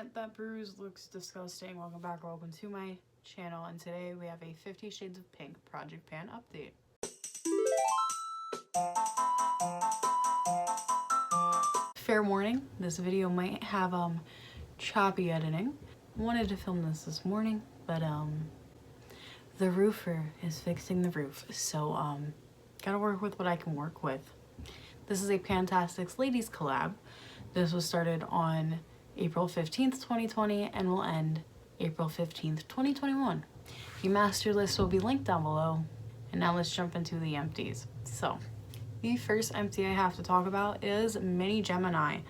internet, that bruise looks disgusting. Welcome back, welcome to my channel, and today we have a 50 Shades of Pink project pan update. Fair warning, this video might have choppy editing. I wanted to film this morning, but the roofer is fixing the roof, so gotta work with what I can work with. This is a Pantastics Ladies collab. This was started on April 15th, 2020 and will end April 15th, 2021. The master list will be linked down below. And now let's jump into the empties. So, the first empty I have to talk about is Mini Gemini.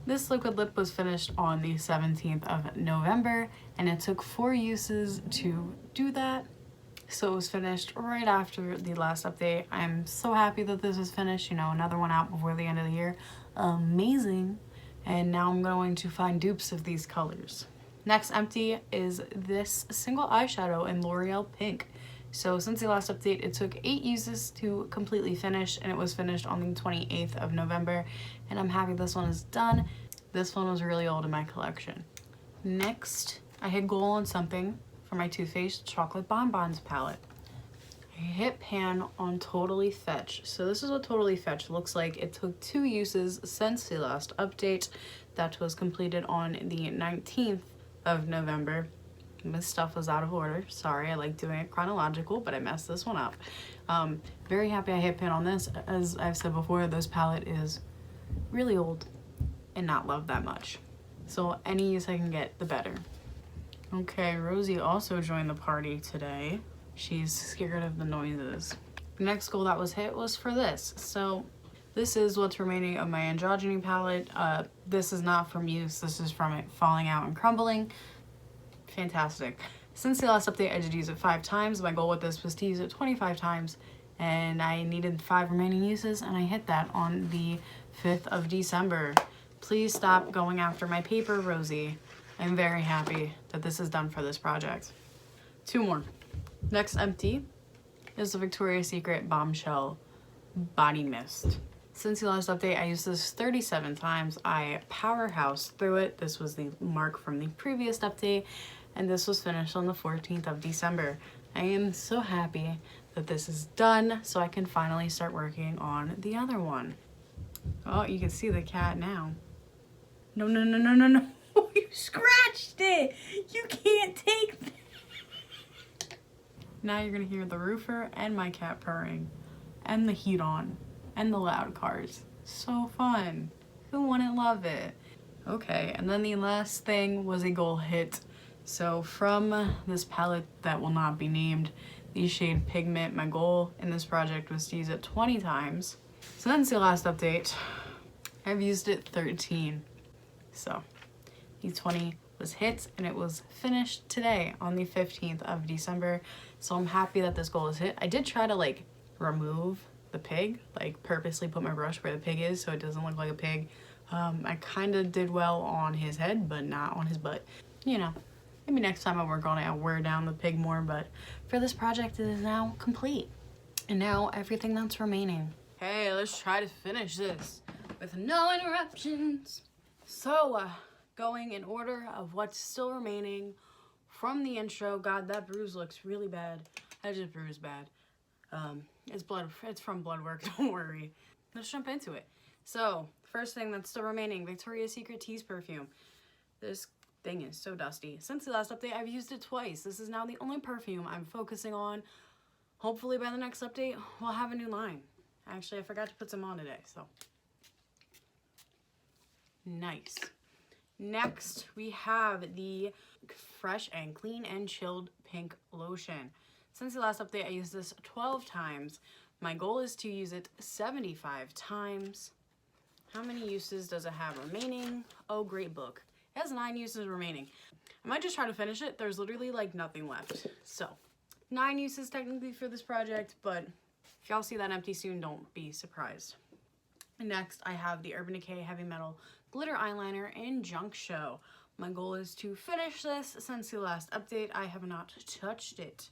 This liquid lip was finished on the 17th of November, and it took 4 uses to do that. So it was finished right after the last update. I'm so happy that this is finished, you know, another one out before the end of the year. Amazing. And now I'm going to find dupes of these colors. Next empty is this single eyeshadow in L'Oreal Pink. So since the last update, it took 8 uses to completely finish, and it was finished on the 28th of November. And I'm happy this one is done. This one was really old in my collection. Next, I hit goal on something for my Too Faced Chocolate Bonbons palette. I hit pan on Totally Fetch. So this is what Totally Fetch looks like. It took 2 uses since the last update. That was completed on the 19th of November. This stuff was out of order. Sorry, I like doing it chronological, but I messed this one up. Very happy I hit pan on this. As I've said before, this palette is really old and not loved that much. So any use I can get, the better. Okay, Rosie also joined the party today. She's scared of the noises. The next goal that was hit was for this. So this is what's remaining of my androgyny palette. This is not from use. This is from it falling out and crumbling. Fantastic. Since the last update, I did use it 5 times. My goal with this was to use it 25 times, and I needed 5 remaining uses, and I hit that on the 5th of December. Please stop going after my paper, Rosie. I'm very happy that this is done for this project. 2 more. Next empty is the Victoria's Secret Bombshell Body Mist. Since the last update, I used this 37 times. I powerhoused through it. This was the mark from the previous update, and this was finished on the 14th of December. I am so happy that this is done, so I can finally start working on the other one. Oh, you can see the cat now. No, no, no, no, no, no. You scratched it. You can't take that. Now you're gonna hear the roofer and my cat purring, and the heat on, and the loud cars. So fun. Who wouldn't love it? Okay, and then the last thing was a goal hit. So from this palette that will not be named, the shade Pigment, my goal in this project was to use it 20 times. Since the last update, I've used it 13. So the 20 was hit, and it was finished today on the 15th of December. So I'm happy that this goal is hit. I did try to like remove the pig, like purposely put my brush where the pig is so it doesn't look like a pig. I kind of did well on his head, but not on his butt. You know, maybe next time I work on it, I'll wear down the pig more, but for this project, it is now complete. And now everything that's remaining. Hey, let's try to finish this with no interruptions. So, going in order of what's still remaining from the intro. God, that bruise looks really bad. I just bruised bad. It's from blood work, don't worry. Let's jump into it. So, first thing that's still remaining, Victoria's Secret Tease perfume. This thing is so dusty. Since the last update, I've used it twice. This is now the only perfume I'm focusing on. Hopefully by the next update, we'll have a new line. Actually, I forgot to put some on today, so. Nice. Next, we have the Fresh and Clean and Chilled Pink Lotion. Since the last update, I used this 12 times. My goal is to use it 75 times. How many uses does it have remaining? Oh, great book. It has 9 uses remaining. I might just try to finish it. There's literally like nothing left. So, 9 uses technically for this project, but if y'all see that empty soon, don't be surprised. Next, I have the Urban Decay Heavy Metal Glitter Eyeliner in Junk Show. My goal is to finish this. Since the last update, I have not touched it.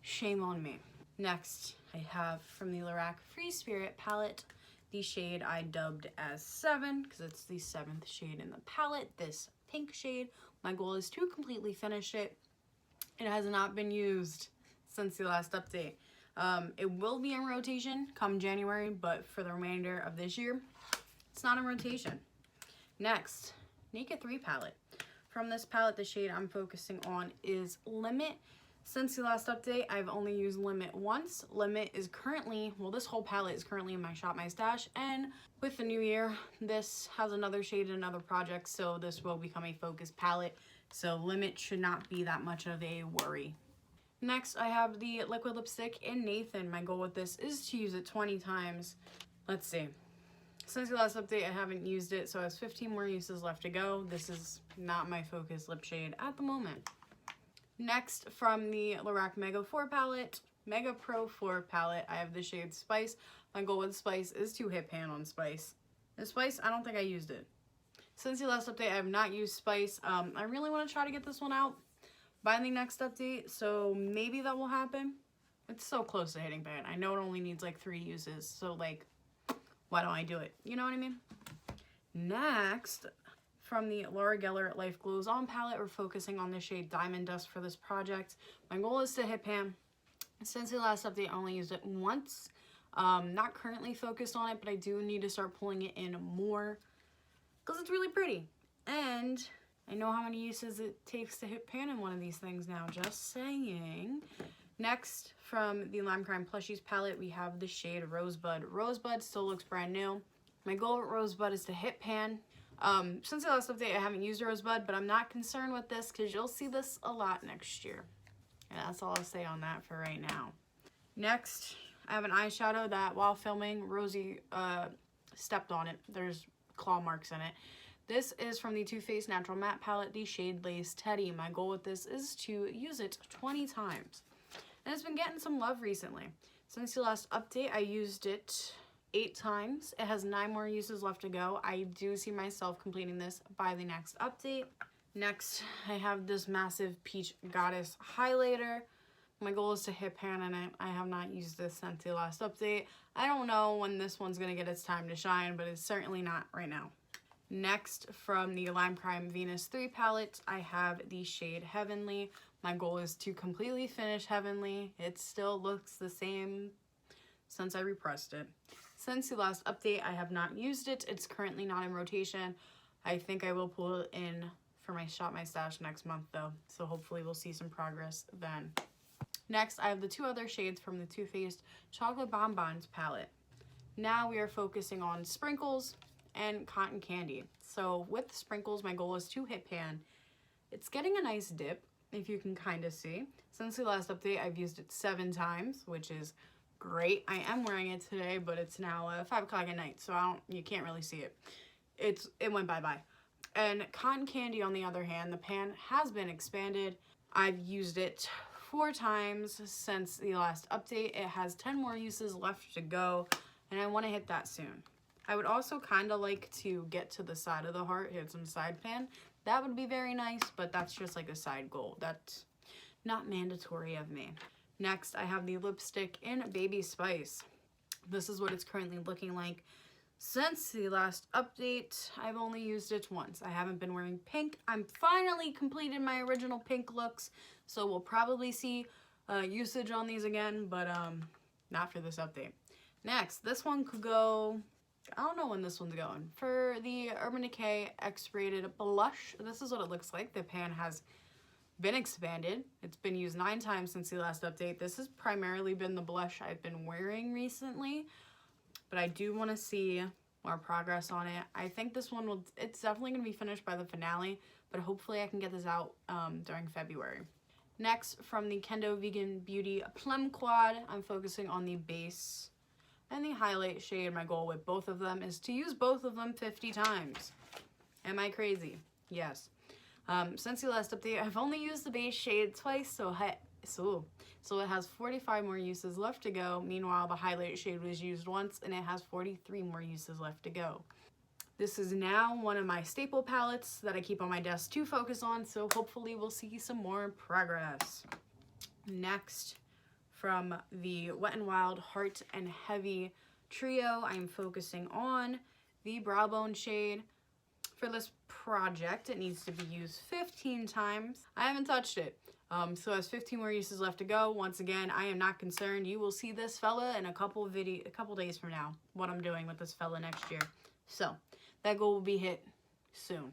Shame on me. Next, I have from the Lorac Free Spirit palette, the shade I dubbed as 7, because it's the 7th shade in the palette, this pink shade. My goal is to completely finish it. It has not been used since the last update. It will be in rotation come January, but for the remainder of this year, it's not in rotation. Next, Naked 3 palette. From this palette, the shade I'm focusing on is Limit. Since the last update, I've only used Limit once. Limit is currently, well, this whole palette is currently in my Shop My Stash, and with the new year, this has another shade in another project, so this will become a focus palette. So Limit should not be that much of a worry. Next, I have the liquid lipstick in Nathan. My goal with this is to use it 20 times. Let's see. Since the last update, I haven't used it, so it has 15 more uses left to go. This is not my focus lip shade at the moment. Next, from the Lorac Mega 4 palette, Mega Pro 4 palette, I have the shade Spice. My goal with Spice is to hit pan on Spice. And Spice, I don't think I used it. Since the last update, I have not used Spice. I really want to try to get this one out by the next update, so maybe that will happen. It's so close to hitting pan. I know it only needs like 3 uses, so like, why don't I do it? You know what I mean? Next, from the Laura Geller Life Glows On palette, we're focusing on the shade Diamond Dust for this project. My goal is to hit pan. Since the last update, I only used it once. Not currently focused on it, but I do need to start pulling it in more because it's really pretty. And I know how many uses it takes to hit pan in one of these things now, just saying. Next, from the Lime Crime Plushies palette, we have the shade Rosebud. Rosebud still looks brand new. My goal with Rosebud is to hit pan. Since the last update, I haven't used Rosebud, but I'm not concerned with this because you'll see this a lot next year. And that's all I'll say on that for right now. Next, I have an eyeshadow that while filming, Rosie stepped on it. There's claw marks in it. This is from the Too Faced Natural Matte palette, the shade Lace Teddy. My goal with this is to use it 20 times. And it's been getting some love recently. Since the last update, I used it 8 times. It has 9 more uses left to go. I do see myself completing this by the next update. Next, I have this massive Peach Goddess highlighter. My goal is to hit pan in it. I have not used this since the last update. I don't know when this one's gonna get its time to shine, but it's certainly not right now. Next, from the Lime Crime Venus 3 palette, I have the shade Heavenly. My goal is to completely finish Heavenly. It still looks the same since I repressed it. Since the last update, I have not used it. It's currently not in rotation. I think I will pull it in for my Shop My Stash next month though, so hopefully we'll see some progress then. Next, I have the 2 other shades from the Too Faced Chocolate Bonbons palette. Now we are focusing on sprinkles and cotton candy. So with sprinkles, my goal is to hit pan. It's getting a nice dip, if you can kind of see. Since the last update, I've used it 7 times, which is great. I am wearing it today, but it's now 5 o'clock at night, so you can't really see it. It went bye-bye. And cotton candy, on the other hand, the pan has been expanded. I've used it 4 times since the last update. It has 10 more uses left to go, and I want to hit that soon. I would also kind of like to get to the side of the heart, hit some side pan. That would be very nice, but that's just like a side goal. That's not mandatory of me. Next, I have the lipstick in Baby Spice. This is what it's currently looking like. Since the last update, I've only used it once. I haven't been wearing pink. I'm finally completed my original pink looks, so we'll probably see usage on these again, but not for this update. Next, this one could go, I don't know when this one's going. For the Urban Decay X-Rated Blush, this is what it looks like. The pan has been expanded. It's been used 9 times since the last update. This has primarily been the blush I've been wearing recently, but I do want to see more progress on it. I think this one will, it's definitely going to be finished by the finale, but hopefully I can get this out during February. Next, from the Kendo Vegan Beauty Plum Quad, I'm focusing on the base and the highlight shade. My goal with both of them is to use both of them 50 times. Am I crazy? Yes. Since the last update, I've only used the base shade twice, so it has 45 more uses left to go. Meanwhile, the highlight shade was used once, and it has 43 more uses left to go. This is now one of my staple palettes that I keep on my desk to focus on, so hopefully we'll see some more progress. Next, from the Wet n Wild Heart and Heavy trio, I'm focusing on the Brow Bone shade. For this project. It needs to be used 15 times. I haven't touched it. So it has 15 more uses left to go. Once again, I am not concerned. You will see this fella in a couple days from now, what I'm doing with this fella next year. So that goal will be hit soon.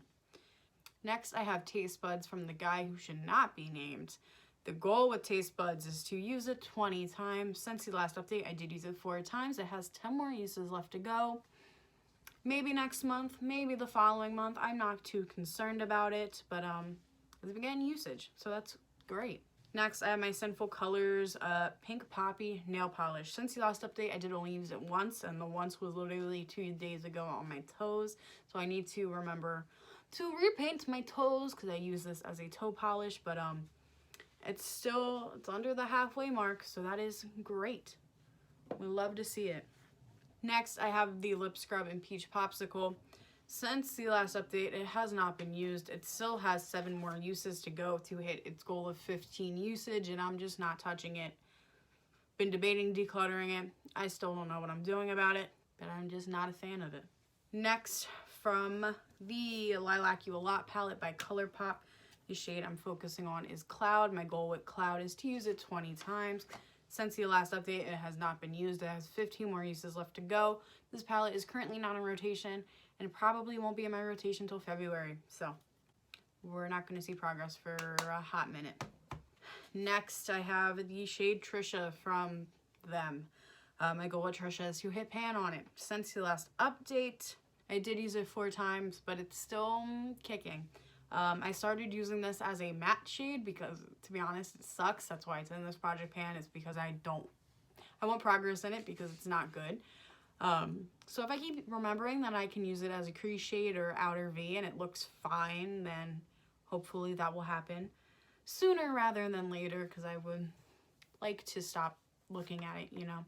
Next, I have taste buds from the guy who should not be named. The goal with taste buds is to use it 20 times. Since the last update, I did use it 4 times. It has 10 more uses left to go. Maybe next month, maybe the following month. I'm not too concerned about it, but it's been getting usage, so that's great. Next, I have my Sinful Colors Pink Poppy Nail Polish. Since the last update, I did only use it once, and the once was literally 2 days ago on my toes. So I need to remember to repaint my toes because I use this as a toe polish, but it's under the halfway mark, so that is great. We love to see it. Next, I have the Lip Scrub in Peach Popsicle. Since the last update, it has not been used. It still has 7 more uses to go to hit its goal of 15 usage, and I'm just not touching it. Been debating decluttering it. I still don't know what I'm doing about it, but I'm just not a fan of it. Next, from the Lilac You A Lot palette by ColourPop, the shade I'm focusing on is Cloud. My goal with Cloud is to use it 20 times. Since the last update, it has not been used. It has 15 more uses left to go. This palette is currently not in rotation and probably won't be in my rotation until February. So we're not going to see progress for a hot minute. Next, I have the shade Trisha from them. My goal with Trisha is to hit pan on it. Since the last update, I did use it 4 times, but it's still kicking. I started using this as a matte shade because, to be honest, it sucks. That's why it's in this project pan. It's because I want progress in it because it's not good. So if I keep remembering that I can use it as a crease shade or outer V and it looks fine, then hopefully that will happen sooner rather than later because I would like to stop looking at it, you know.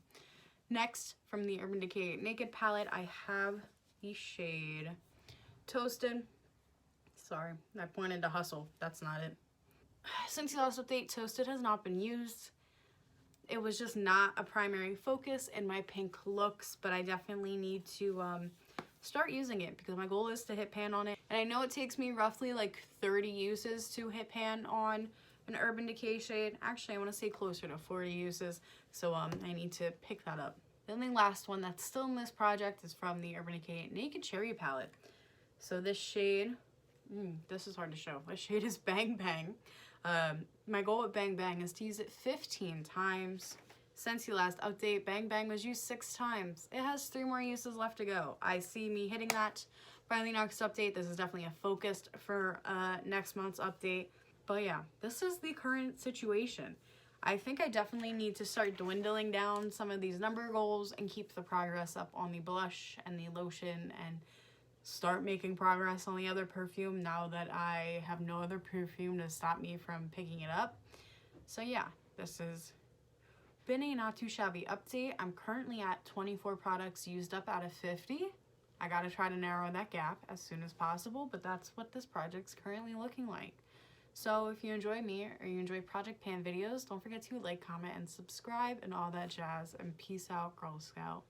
Next, from the Urban Decay Naked palette, I have the shade Toasted. Sorry, I pointed to Hustle. That's not it. Since the last update, Toasted has not been used. It was just not a primary focus in my pink looks, but I definitely need to start using it because my goal is to hit pan on it. And I know it takes me roughly like 30 uses to hit pan on an Urban Decay shade. Actually, I want to say closer to 40 uses, so I need to pick that up. Then the last one that's still in this project is from the Urban Decay Naked Cherry palette. So this shade... this is hard to show. My shade is Bang Bang. My goal with Bang Bang is to use it 15 times. Since the last update, Bang Bang was used 6 times. It has 3 more uses left to go. I see me hitting that by the next update. This is definitely a focus for next month's update. But yeah, this is the current situation. I think I definitely need to start dwindling down some of these number goals and keep the progress up on the blush and the lotion and start making progress on the other perfume now that I have no other perfume to stop me from picking it up. So yeah, this has been a not too shabby update. I'm currently at 24 products used up out of 50. I gotta try to narrow that gap as soon as possible, but that's what this project's currently looking like. So if you enjoy me or you enjoy Project Pan videos, don't forget to like, comment, and subscribe and all that jazz. And peace out, Girl Scout.